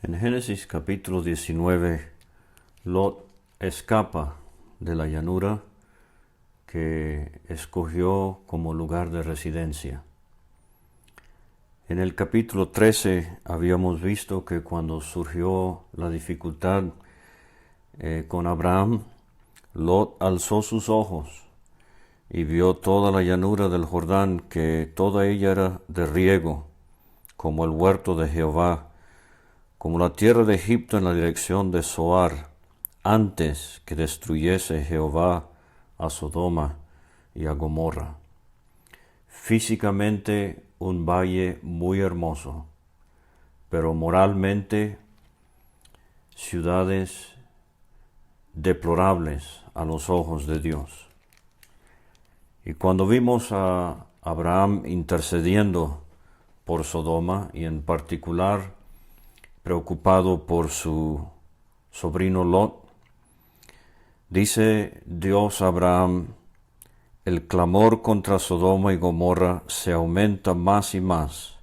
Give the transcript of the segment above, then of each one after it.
En Génesis capítulo 19, Lot escapa de la llanura que escogió como lugar de residencia. En el capítulo 13 habíamos visto que cuando surgió la dificultad con Abraham, Lot alzó sus ojos y vio toda la llanura del Jordán, que toda ella era de riego, como el huerto de Jehová, como la tierra de Egipto en la dirección de Zoar, antes que destruyese Jehová a Sodoma y a Gomorra. Físicamente un valle muy hermoso, pero moralmente ciudades deplorables a los ojos de Dios. Y cuando vimos a Abraham intercediendo por Sodoma, y en particular preocupado por su sobrino Lot, dice Dios a Abraham: el clamor contra Sodoma y Gomorra se aumenta más y más,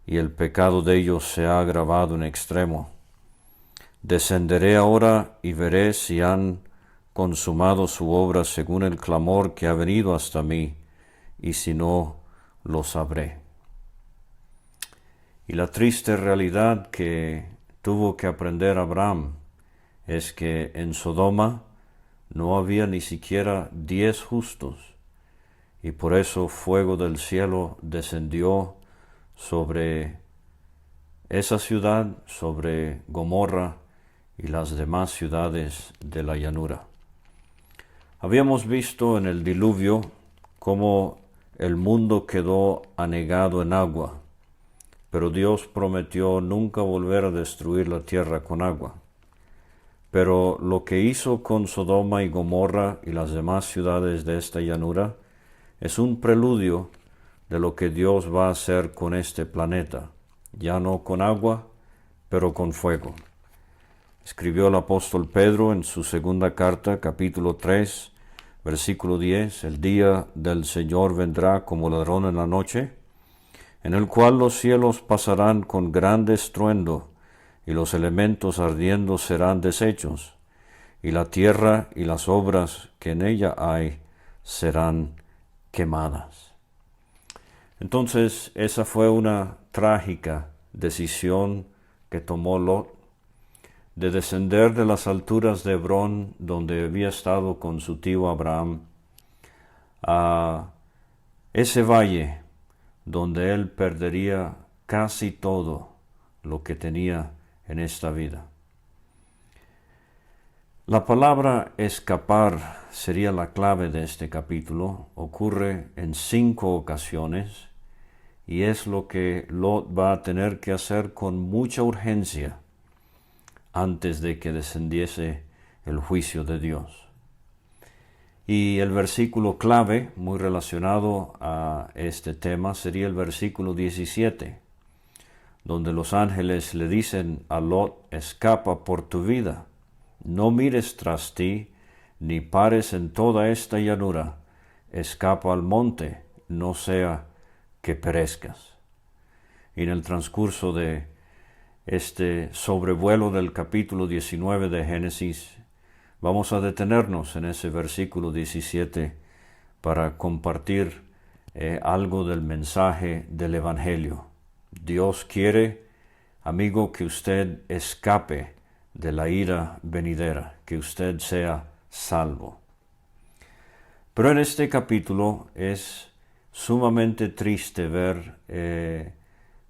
y el pecado de ellos se ha agravado en extremo. Descenderé ahora y veré si han consumado su obra según el clamor que ha venido hasta mí, y si no, lo sabré. Y la triste realidad que tuvo que aprender Abraham es que en Sodoma no había ni siquiera 10 justos, y por eso fuego del cielo descendió sobre esa ciudad, sobre Gomorra y las demás ciudades de la llanura. Habíamos visto en el diluvio cómo el mundo quedó anegado en agua, pero Dios prometió nunca volver a destruir la tierra con agua. Pero lo que hizo con Sodoma y Gomorra y las demás ciudades de esta llanura es un preludio de lo que Dios va a hacer con este planeta, ya no con agua, pero con fuego. Escribió el apóstol Pedro en su segunda carta, capítulo 3, versículo 10, el día del Señor vendrá como ladrón en la noche, en el cual los cielos pasarán con grande estruendo, y los elementos ardiendo serán deshechos, y la tierra y las obras que en ella hay serán quemadas. Entonces, esa fue una trágica decisión que tomó Lot, de descender de las alturas de Hebrón, donde había estado con su tío Abraham, a ese valle donde él perdería casi todo lo que tenía en esta vida. La palabra escapar sería la clave de este capítulo. Ocurre en 5 ocasiones y es lo que Lot va a tener que hacer con mucha urgencia antes de que descendiese el juicio de Dios. Y el versículo clave, muy relacionado a este tema, sería el versículo 17, donde los ángeles le dicen a Lot: escapa por tu vida, no mires tras ti, ni pares en toda esta llanura, escapa al monte, no sea que perezcas. Y en el transcurso de este sobrevuelo del capítulo 19 de Génesis, vamos a detenernos en ese versículo 17 para compartir algo del mensaje del Evangelio. Dios quiere, amigo, que usted escape de la ira venidera, que usted sea salvo. Pero en este capítulo es sumamente triste ver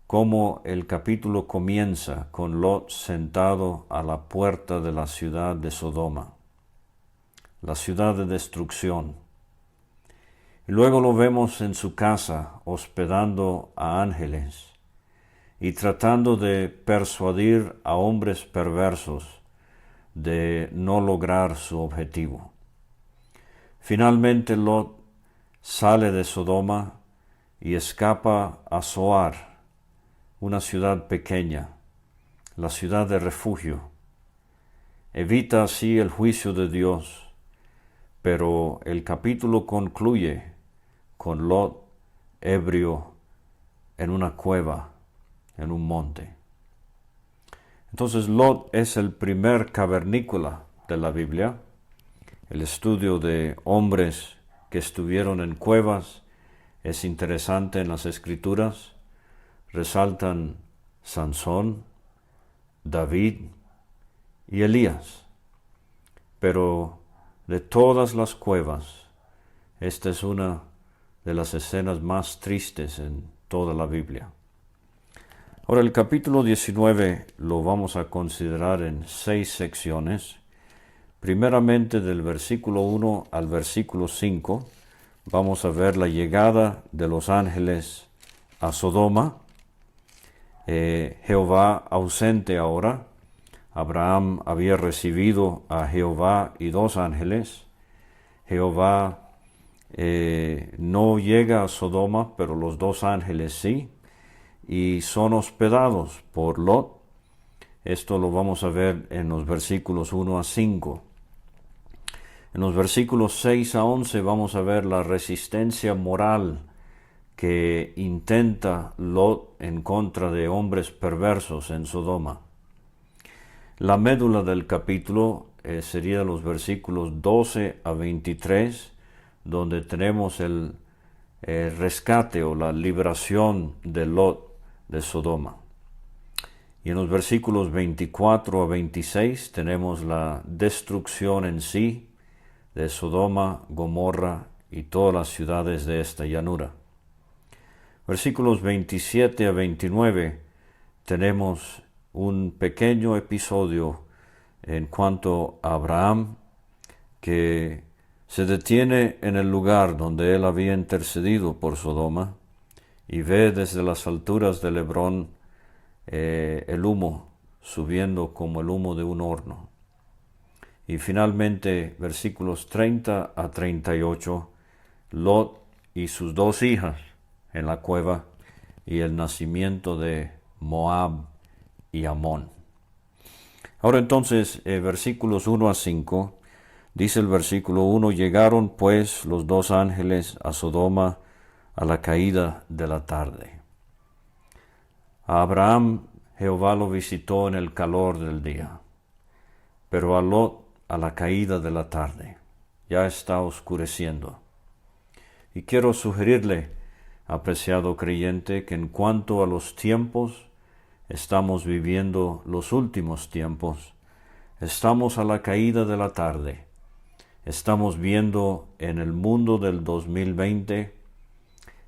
cómo el capítulo comienza con Lot sentado a la puerta de la ciudad de Sodoma, la ciudad de destrucción. Y luego lo vemos en su casa hospedando a ángeles y tratando de persuadir a hombres perversos de no lograr su objetivo. Finalmente Lot sale de Sodoma y escapa a Zoar, una ciudad pequeña, la ciudad de refugio. Evita así el juicio de Dios, pero el capítulo concluye con Lot ebrio en una cueva, en un monte. Entonces Lot es el primer cavernícola de la Biblia, el estudio de hombres que estuvieron en cuevas es interesante en las Escrituras. Resaltan Sansón, David y Elías. Pero de todas las cuevas, esta es una de las escenas más tristes en toda la Biblia. Ahora el capítulo 19 lo vamos a considerar en 6 secciones. Primeramente del versículo 1 al versículo 5 vamos a ver la llegada de los ángeles a Sodoma. Jehová ausente ahora. Abraham había recibido a Jehová y 2 ángeles. Jehová no llega a Sodoma, pero los 2 ángeles sí, y son hospedados por Lot. Esto lo vamos a ver en los versículos 1 a 5. En los versículos 6 a 11 vamos a ver la resistencia moral que intenta Lot en contra de hombres perversos en Sodoma. La médula del capítulo sería los versículos 12 a 23, donde tenemos el rescate o la liberación de Lot de Sodoma. Y en los versículos 24 a 26 tenemos la destrucción en sí de Sodoma, Gomorra y todas las ciudades de esta llanura. Versículos 27 a 29 tenemos un pequeño episodio en cuanto a Abraham, que se detiene en el lugar donde él había intercedido por Sodoma y ve desde las alturas del Hebrón el humo subiendo como el humo de un horno. Y finalmente, versículos 30 a 38, Lot y sus 2 hijas en la cueva y el nacimiento de Moab y Amón. Ahora entonces, versículos 1 a 5, dice el versículo 1, llegaron pues los 2 ángeles a Sodoma a la caída de la tarde. A Abraham Jehová lo visitó en el calor del día, pero a Lot a la caída de la tarde. Ya está oscureciendo. Y quiero sugerirle, apreciado creyente, que en cuanto a los tiempos, estamos viviendo los últimos tiempos. Estamos a la caída de la tarde. Estamos viendo en el mundo del 2020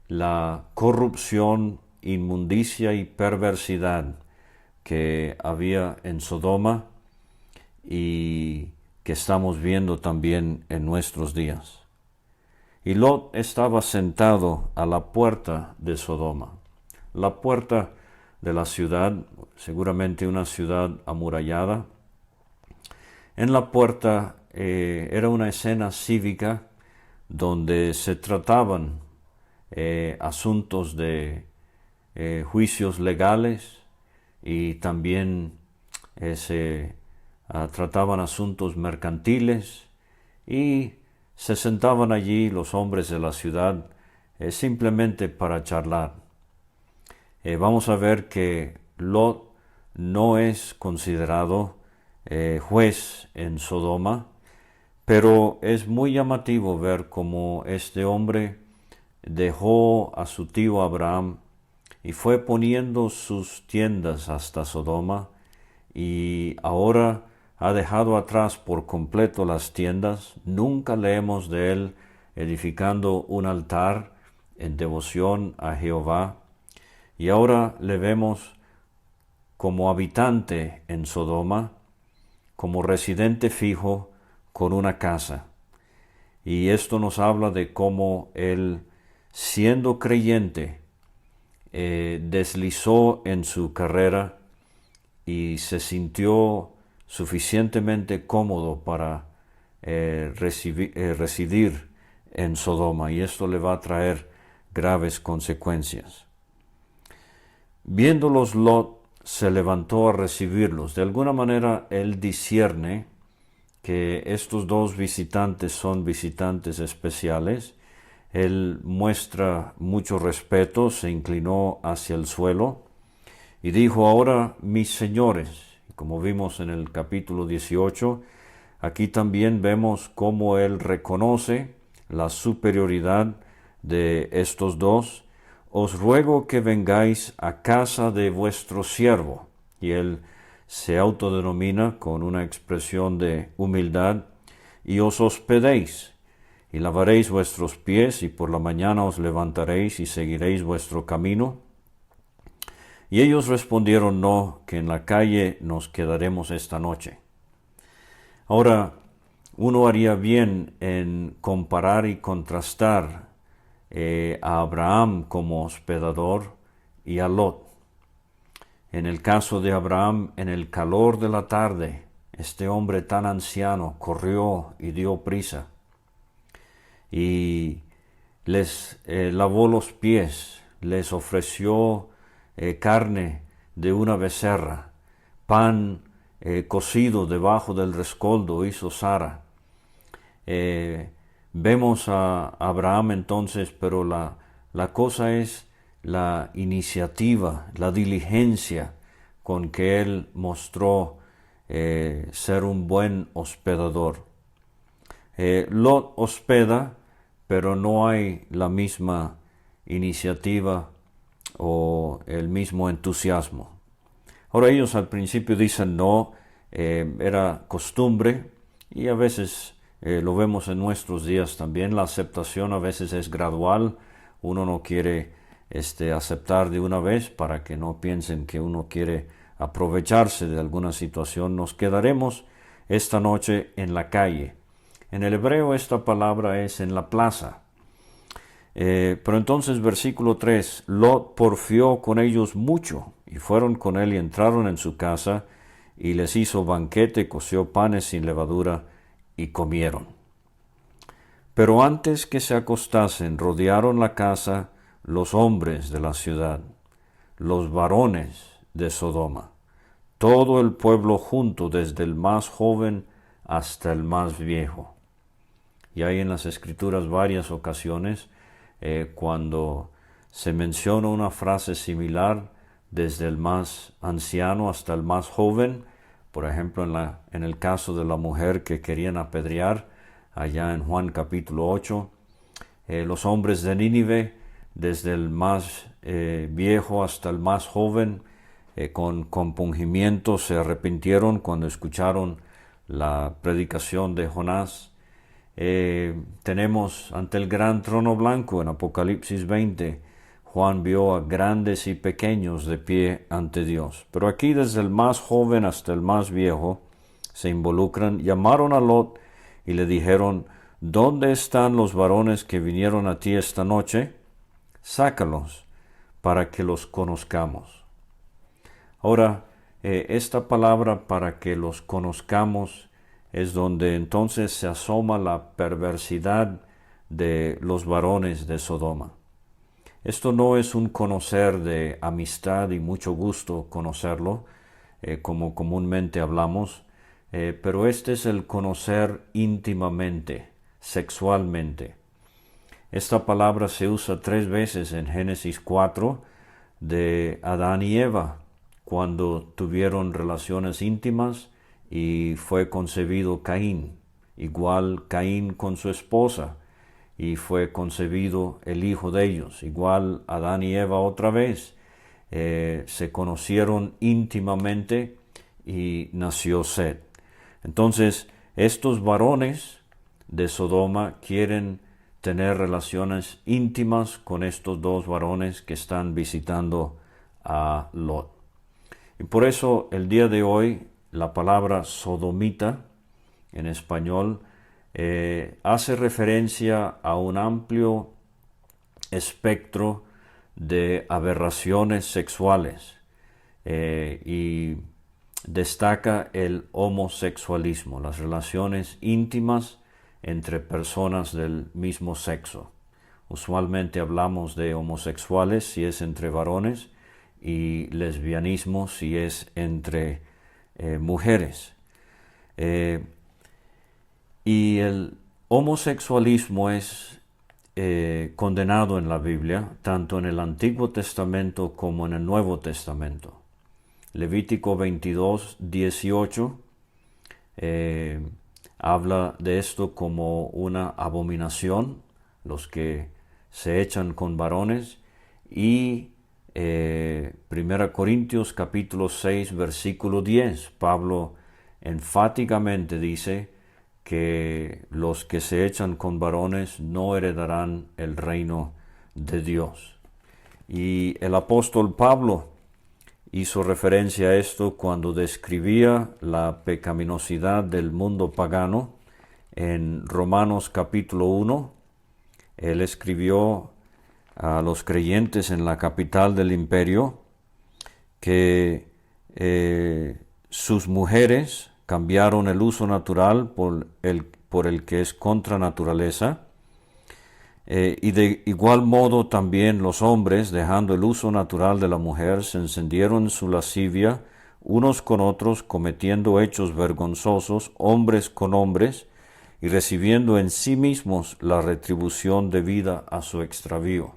la corrupción, inmundicia y perversidad que había en Sodoma y que estamos viendo también en nuestros días. Y Lot estaba sentado a la puerta de Sodoma, la puerta de la ciudad, seguramente una ciudad amurallada. En la puerta era una escena cívica donde se trataban asuntos de juicios legales y también se trataban asuntos mercantiles y se sentaban allí los hombres de la ciudad simplemente para charlar. Vamos a ver que Lot no es considerado juez en Sodoma, pero es muy llamativo ver cómo este hombre dejó a su tío Abraham y fue poniendo sus tiendas hasta Sodoma, y ahora ha dejado atrás por completo las tiendas. Nunca leemos de él edificando un altar en devoción a Jehová, y ahora le vemos como habitante en Sodoma, como residente fijo con una casa. Y esto nos habla de cómo él, siendo creyente, deslizó en su carrera y se sintió suficientemente cómodo para residir en Sodoma, y esto le va a traer graves consecuencias. Viéndolos, Lot se levantó a recibirlos. De alguna manera él discierne que estos 2 visitantes son visitantes especiales. Él muestra mucho respeto, se inclinó hacia el suelo y dijo: ahora, mis señores. Como vimos en el capítulo 18, aquí también vemos cómo él reconoce la superioridad de estos dos. Os ruego que vengáis a casa de vuestro siervo. Y él se autodenomina con una expresión de humildad, y os hospedéis, y lavaréis vuestros pies, y por la mañana os levantaréis y seguiréis vuestro camino. Y ellos respondieron, no, que en la calle nos quedaremos esta noche. Ahora, uno haría bien en comparar y contrastar a Abraham como hospedador y a Lot. En el caso de Abraham, en el calor de la tarde, este hombre tan anciano corrió y dio prisa y les lavó los pies, les ofreció carne de una becerra, pan cocido debajo del rescoldo hizo Sara. Vemos a Abraham entonces, pero la cosa es la iniciativa, la diligencia con que él mostró ser un buen hospedador. Lot hospeda, pero no hay la misma iniciativa o el mismo entusiasmo. Ahora ellos al principio dicen no, era costumbre, y a veces lo vemos en nuestros días también. La aceptación a veces es gradual. Uno no quiere aceptar de una vez para que no piensen que uno quiere aprovecharse de alguna situación. Nos quedaremos esta noche en la calle. En el hebreo esta palabra es en la plaza. Pero entonces versículo 3, Lot porfió con ellos mucho, y fueron con él y entraron en su casa, y les hizo banquete, coció panes sin levadura, y comieron. Pero antes que se acostasen, rodearon la casa los hombres de la ciudad, los varones de Sodoma, todo el pueblo junto, desde el más joven hasta el más viejo. Y hay en las Escrituras varias ocasiones cuando se menciona una frase similar, desde el más anciano hasta el más joven. Por ejemplo, en el caso de la mujer que querían apedrear, allá en Juan capítulo 8, los hombres de Nínive, desde el más viejo hasta el más joven, con compungimiento se arrepintieron cuando escucharon la predicación de Jonás. Tenemos ante el gran trono blanco en Apocalipsis 20, Juan vio a grandes y pequeños de pie ante Dios. Pero aquí desde el más joven hasta el más viejo se involucran. Llamaron a Lot y le dijeron, ¿dónde están los varones que vinieron a ti esta noche? Sácalos para que los conozcamos. Ahora, esta palabra para que los conozcamos es donde entonces se asoma la perversidad de los varones de Sodoma. Esto no es un conocer de amistad y mucho gusto conocerlo, como comúnmente hablamos, pero este es el conocer íntimamente, sexualmente. Esta palabra se usa 3 veces en Génesis 4 de Adán y Eva, cuando tuvieron relaciones íntimas y fue concebido Caín. Igual Caín con su esposa, y fue concebido el hijo de ellos. Igual Adán y Eva otra vez se conocieron íntimamente y nació Set. Entonces estos varones de Sodoma quieren tener relaciones íntimas con estos dos varones que están visitando a Lot. Y por eso el día de hoy la palabra sodomita en español hace referencia a un amplio espectro de aberraciones sexuales y destaca el homosexualismo, las relaciones íntimas entre personas del mismo sexo. Usualmente hablamos de homosexuales si es entre varones y lesbianismo si es entre mujeres. Y el homosexualismo es condenado en la Biblia, tanto en el Antiguo Testamento como en el Nuevo Testamento. Levítico 22, 18 habla de esto como una abominación, los que se echan con varones, y 1 Corintios capítulo 6 versículo 10, Pablo enfáticamente dice que los que se echan con varones no heredarán el reino de Dios. Y el apóstol Pablo hizo referencia a esto cuando describía la pecaminosidad del mundo pagano en Romanos capítulo 1. Él escribió a los creyentes en la capital del imperio que sus mujeres cambiaron el uso natural por el que es contra naturaleza, y de igual modo también los hombres, dejando el uso natural de la mujer, se encendieron en su lascivia unos con otros, cometiendo hechos vergonzosos, hombres con hombres, y recibiendo en sí mismos la retribución debida a su extravío.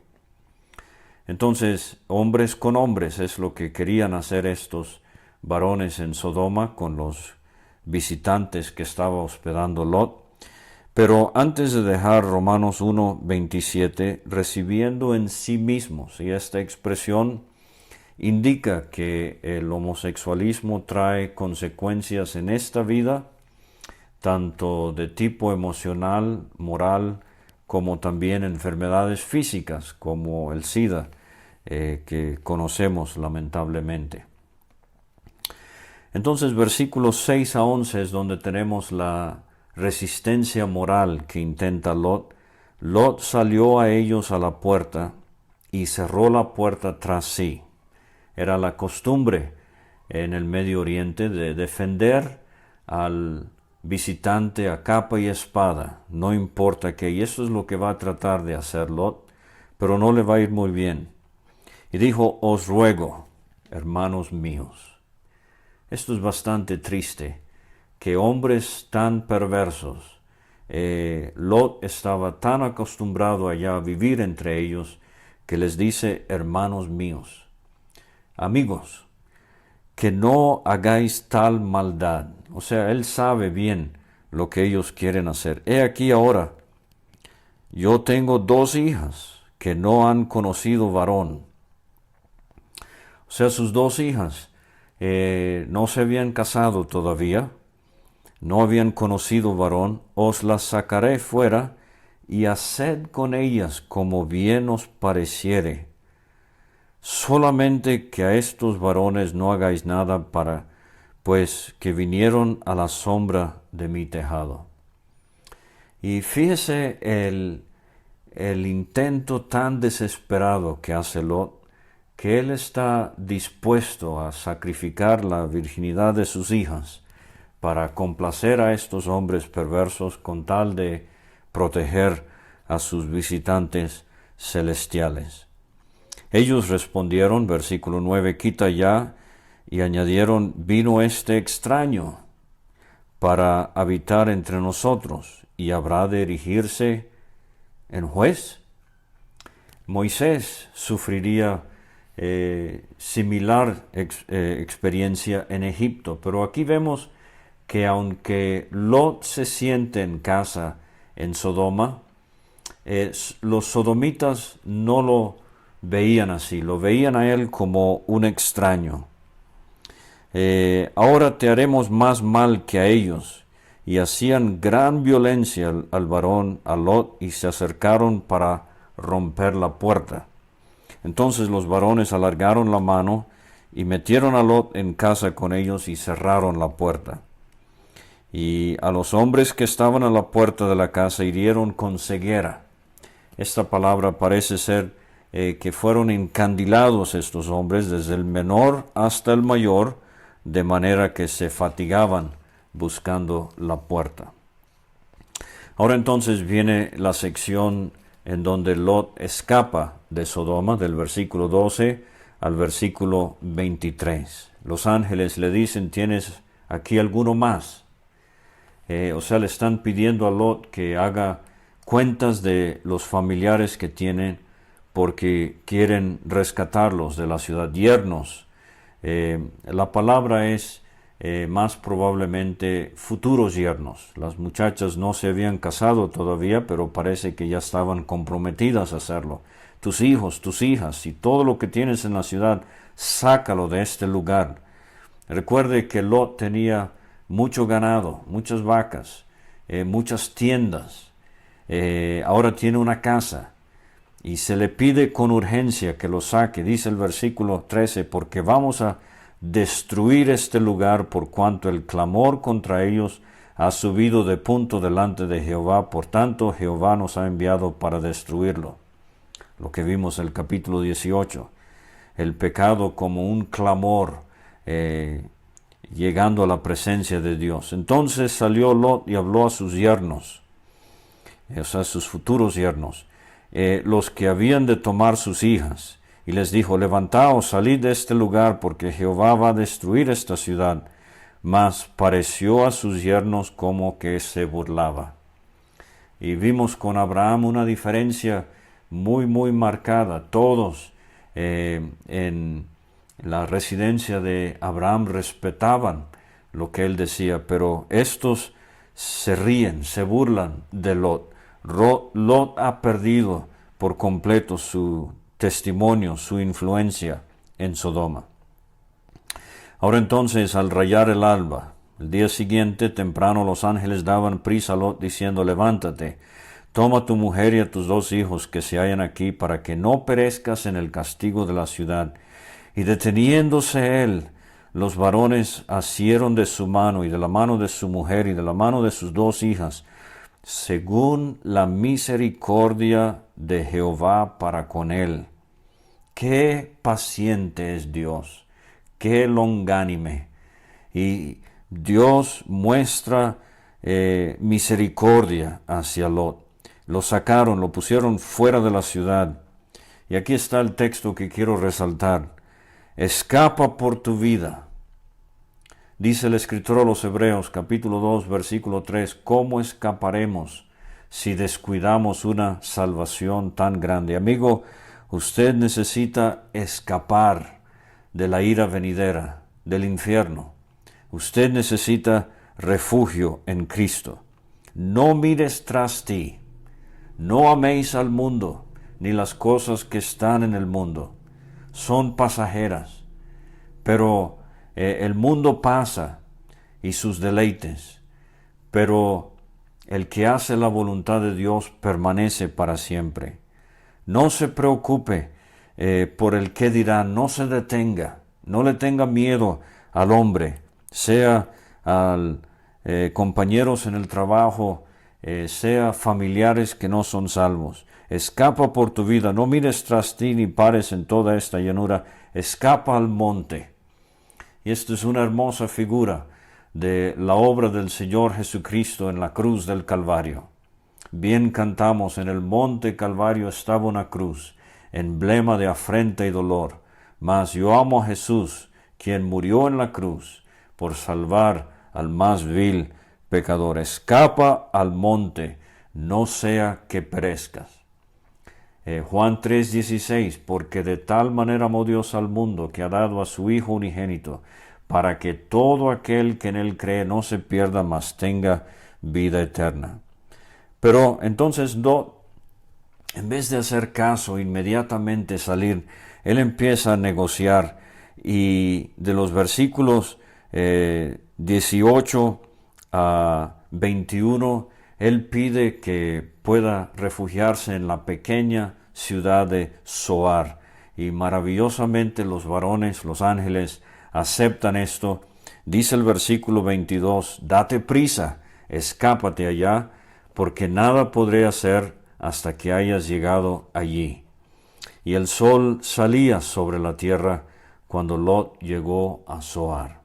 Entonces, hombres con hombres es lo que querían hacer estos varones en Sodoma con los visitantes que estaba hospedando Lot. Pero antes de dejar Romanos 1:27, recibiendo en sí mismos, y esta expresión indica que el homosexualismo trae consecuencias en esta vida, tanto de tipo emocional, moral, como también enfermedades físicas, como el SIDA, que conocemos lamentablemente. Entonces, versículos 6 a 11 es donde tenemos la resistencia moral que intenta Lot. Lot salió a ellos a la puerta y cerró la puerta tras sí. Era la costumbre en el Medio Oriente de defender al visitante a capa y espada, no importa qué, y eso es lo que va a tratar de hacer Lot, pero no le va a ir muy bien. Y dijo: os ruego, hermanos míos. Esto es bastante triste, que hombres tan perversos, Lot estaba tan acostumbrado allá a vivir entre ellos, que les dice: hermanos míos, amigos, que no hagáis tal maldad. O sea, él sabe bien lo que ellos quieren hacer. He aquí ahora, yo tengo 2 hijas que no han conocido varón. O sea, sus 2 hijas no se habían casado todavía, no habían conocido varón. Os las sacaré fuera y haced con ellas como bien os pareciere. Solamente que a estos varones no hagáis nada, pues que vinieron a la sombra de mi tejado. Y fíjese el intento tan desesperado que hace Lot, que él está dispuesto a sacrificar la virginidad de sus hijas para complacer a estos hombres perversos con tal de proteger a sus visitantes celestiales. Ellos respondieron, versículo 9, quita ya, y añadieron: vino este extraño para habitar entre nosotros, y habrá de erigirse en juez. Moisés sufriría similar experiencia en Egipto, pero aquí vemos que aunque Lot se siente en casa en Sodoma, los sodomitas no lo veían así, lo veían a él como un extraño. Ahora te haremos más mal que a ellos. Y hacían gran violencia al varón, a Lot, y se acercaron para romper la puerta. Entonces los varones alargaron la mano y metieron a Lot en casa con ellos y cerraron la puerta. Y a los hombres que estaban a la puerta de la casa hirieron con ceguera. Esta palabra parece ser que fueron encandilados estos hombres, desde el menor hasta el mayor, de manera que se fatigaban buscando la puerta. Ahora entonces viene la sección en donde Lot escapa de Sodoma, del versículo 12 al versículo 23. Los ángeles le dicen: ¿tienes aquí alguno más? O sea, le están pidiendo a Lot que haga cuentas de los familiares que tienen, porque quieren rescatarlos de la ciudad, yernos, La palabra es más probablemente futuros yernos. Las muchachas no se habían casado todavía, pero parece que ya estaban comprometidas a hacerlo. Tus hijos, tus hijas y todo lo que tienes en la ciudad, sácalo de este lugar. Recuerde que Lot tenía mucho ganado, muchas vacas, muchas tiendas. Ahora tiene una casa y se le pide con urgencia que lo saque. Dice el versículo 13, porque vamos a destruir este lugar por cuanto el clamor contra ellos ha subido de punto delante de Jehová. Por tanto, Jehová nos ha enviado para destruirlo. Lo que vimos en el capítulo 18. El pecado como un clamor llegando a la presencia de Dios. Entonces salió Lot y habló a sus yernos, o sea, sus futuros yernos, los que habían de tomar sus hijas, y les dijo, levantaos, salid de este lugar, porque Jehová va a destruir esta ciudad. Mas pareció a sus yernos como que se burlaba. Y vimos con Abraham una diferencia muy marcada. Todos en la residencia de Abraham respetaban lo que él decía, pero estos se ríen, se burlan de Lot. Lot ha perdido por completo su testimonio, su influencia en Sodoma. Ahora entonces, al rayar el alba, el día siguiente, temprano, los ángeles daban prisa a Lot, diciendo, levántate, toma a tu mujer y a tus 2 hijos que se hallan aquí, para que no perezcas en el castigo de la ciudad. Y deteniéndose él, los varones asieron de su mano y de la mano de su mujer y de la mano de sus 2 hijas, según la misericordia de Jehová para con él. Qué paciente es Dios, qué longánime. Y Dios muestra misericordia hacia Lot. Lo sacaron, lo pusieron fuera de la ciudad. Y aquí está el texto que quiero resaltar. Escapa por tu vida. Dice el escritor a los Hebreos, capítulo 2, versículo 3, ¿cómo escaparemos si descuidamos una salvación tan grande? Amigo, usted necesita escapar de la ira venidera, del infierno. Usted necesita refugio en Cristo. No mires tras ti. No améis al mundo, ni las cosas que están en el mundo. Son pasajeras, pero el mundo pasa y sus deleites, pero el que hace la voluntad de Dios permanece para siempre. No se preocupe por el qué dirán, no se detenga, no le tenga miedo al hombre, sea al compañeros en el trabajo, sea familiares que no son salvos. Escapa por tu vida, no mires tras ti ni pares en toda esta llanura, escapa al monte. Y esto es una hermosa figura de la obra del Señor Jesucristo en la cruz del Calvario. Bien cantamos, en el monte Calvario estaba una cruz, emblema de afrenta y dolor. Mas yo amo a Jesús, quien murió en la cruz, por salvar al más vil pecador. Escapa al monte, no sea que perezcas. Juan 3:16, porque de tal manera amó Dios al mundo que ha dado a su Hijo unigénito, para que todo aquel que en él cree no se pierda, mas tenga vida eterna. Pero entonces en vez de hacer caso, inmediatamente salir, él empieza a negociar, y de los versículos 18 a 21, él pide que pueda refugiarse en la pequeña ciudad de Zoar. Y maravillosamente los varones, los ángeles, aceptan esto. Dice el versículo 22, date prisa, escápate allá, porque nada podré hacer hasta que hayas llegado allí. Y el sol salía sobre la tierra cuando Lot llegó a Zoar.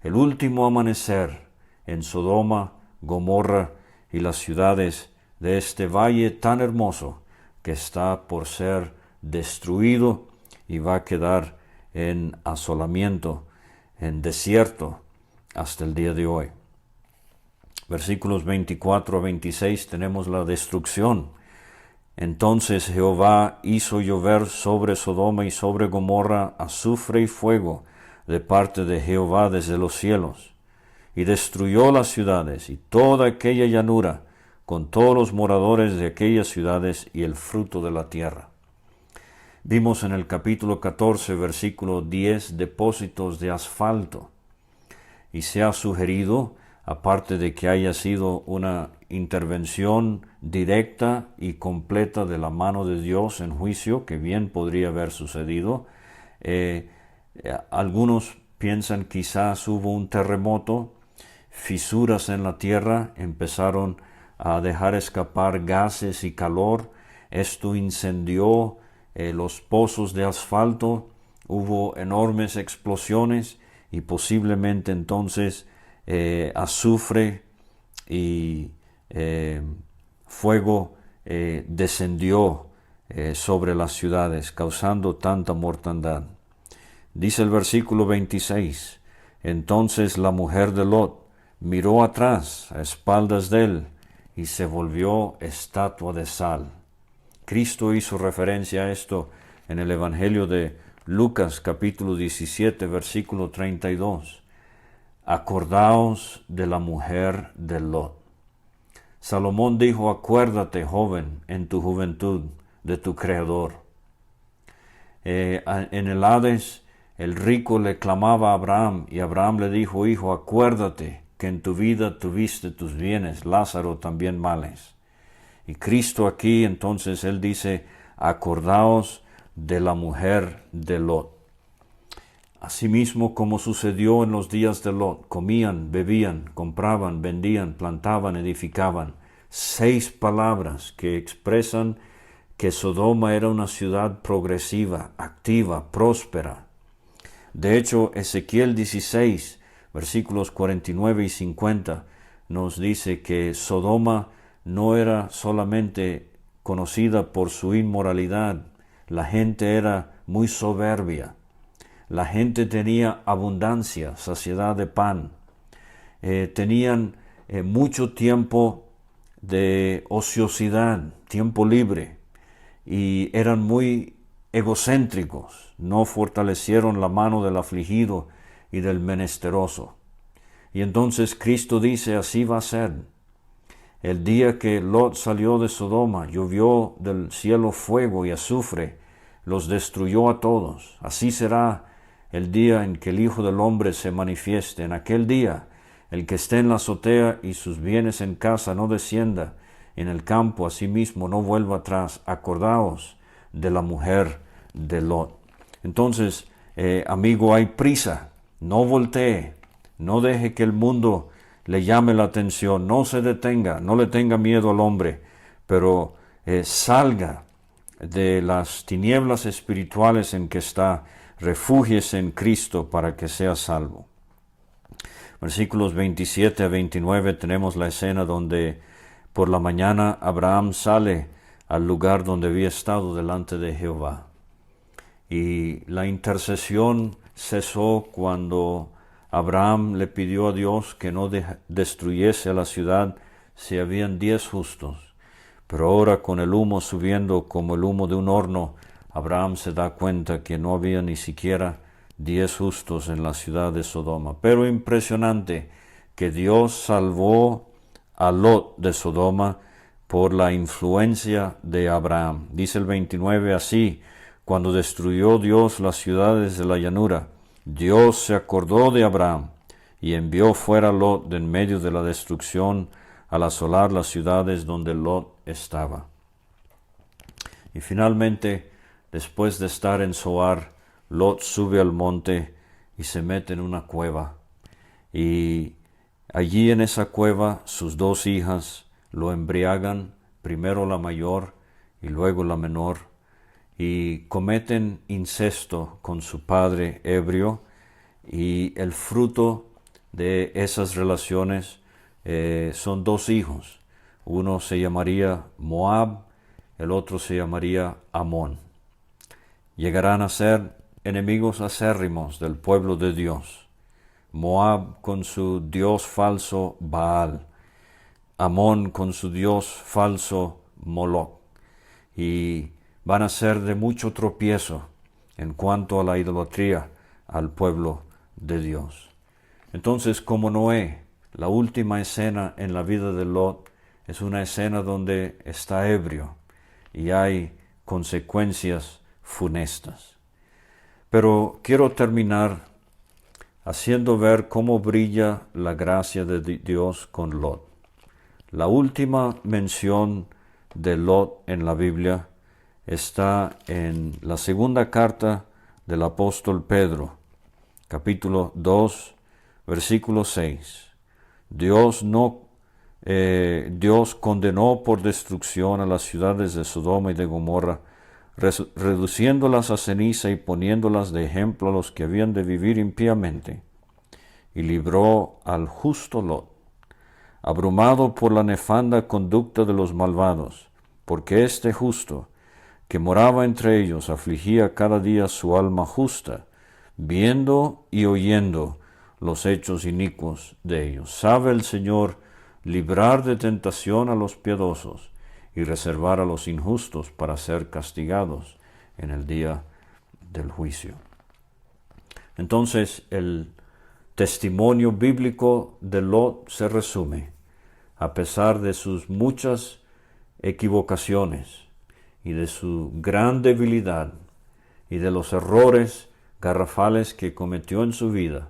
El último amanecer en Sodoma, Gomorra y las ciudades de este valle tan hermoso que está por ser destruido y va a quedar en asolamiento, en desierto hasta el día de hoy. Versículos 24 a 26 tenemos la destrucción. Entonces Jehová hizo llover sobre Sodoma y sobre Gomorra azufre y fuego de parte de Jehová desde los cielos, y destruyó las ciudades y toda aquella llanura, con todos los moradores de aquellas ciudades y el fruto de la tierra. Vimos en el capítulo 14, versículo 10, depósitos de asfalto, y se ha sugerido, aparte de que haya sido una intervención directa y completa de la mano de Dios en juicio, que bien podría haber sucedido, algunos piensan quizás hubo un terremoto, fisuras en la tierra, empezaron a dejar escapar gases y calor, esto incendió los pozos de asfalto, hubo enormes explosiones y posiblemente entonces azufre y fuego descendió sobre las ciudades, causando tanta mortandad. Dice el versículo 26, entonces la mujer de Lot miró atrás a espaldas de él y se volvió estatua de sal. Cristo hizo referencia a esto en el Evangelio de Lucas capítulo 17 versículo 32. Acordaos de la mujer de Lot. Salomón dijo, acuérdate, joven, en tu juventud, de tu Creador. En el Hades, el rico le clamaba a Abraham, y Abraham le dijo, hijo, acuérdate que en tu vida tuviste tus bienes, Lázaro también males. Y Cristo aquí, entonces, él dice, acordaos de la mujer de Lot. Asimismo, como sucedió en los días de Lot, comían, bebían, compraban, vendían, plantaban, edificaban. 6 palabras que expresan que Sodoma era una ciudad progresiva, activa, próspera. De hecho, Ezequiel 16, versículos 49 y 50, nos dice que Sodoma no era solamente conocida por su inmoralidad, la gente era muy soberbia. La gente tenía abundancia, saciedad de pan. Tenían mucho tiempo de ociosidad, tiempo libre, y eran muy egocéntricos. No fortalecieron la mano del afligido y del menesteroso. Y entonces Cristo dice, así va a ser. El día que Lot salió de Sodoma, llovió del cielo fuego y azufre, los destruyó a todos. Así será el día en que el Hijo del Hombre se manifieste. En aquel día, el que esté en la azotea y sus bienes en casa no descienda, en el campo asimismo no vuelva atrás. Acordaos de la mujer de Lot. Entonces, amigo, hay prisa. No voltee. No deje que el mundo le llame la atención. No se detenga. No le tenga miedo al hombre. Pero salga de las tinieblas espirituales en que está. Refúgiese en Cristo para que sea salvo. Versículos 27 a 29 tenemos la escena donde por la mañana Abraham sale al lugar donde había estado delante de Jehová. Y la intercesión cesó cuando Abraham le pidió a Dios que no destruyese a la ciudad si habían 10 justos. Pero ahora con el humo subiendo como el humo de un horno, Abraham se da cuenta que no había ni siquiera 10 justos en la ciudad de Sodoma. Pero impresionante que Dios salvó a Lot de Sodoma por la influencia de Abraham. Dice el 29 así, cuando destruyó Dios las ciudades de la llanura, Dios se acordó de Abraham y envió fuera a Lot de en medio de la destrucción al asolar las ciudades donde Lot estaba. Y finalmente, después de estar en Zoar, Lot sube al monte y se mete en una cueva. Y allí en esa cueva sus 2 hijas lo embriagan, primero la mayor y luego la menor, y cometen incesto con su padre ebrio, y el fruto de esas relaciones son 2 hijos. Uno se llamaría Moab, el otro se llamaría Amón. Llegarán a ser enemigos acérrimos del pueblo de Dios. Moab con su dios falso Baal, Amón con su dios falso Moloc, y van a ser de mucho tropiezo en cuanto a la idolatría al pueblo de Dios. Entonces, como Noé, la última escena en la vida de Lot es una escena donde está ebrio y hay consecuencias funestas. Pero quiero terminar haciendo ver cómo brilla la gracia de Dios con Lot. La última mención de Lot en la Biblia está en la segunda carta del apóstol Pedro, capítulo 2, versículo 6. Dios condenó por destrucción a las ciudades de Sodoma y de Gomorra, reduciéndolas a ceniza y poniéndolas de ejemplo a los que habían de vivir impíamente, y libró al justo Lot, abrumado por la nefanda conducta de los malvados, porque este justo, que moraba entre ellos, afligía cada día su alma justa, viendo y oyendo los hechos inicuos de ellos. Sabe el Señor librar de tentación a los piadosos y reservar a los injustos para ser castigados en el día del juicio. Entonces, el testimonio bíblico de Lot se resume, a pesar de sus muchas equivocaciones y de su gran debilidad y de los errores garrafales que cometió en su vida.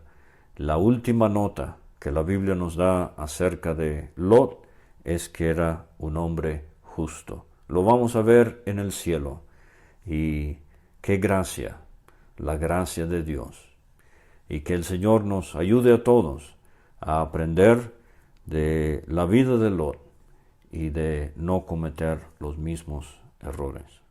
La última nota que la Biblia nos da acerca de Lot es que era un hombre justo. Lo vamos a ver en el cielo. Y qué gracia, la gracia de Dios. Y que el Señor nos ayude a todos a aprender de la vida de Lot y de no cometer los mismos errores.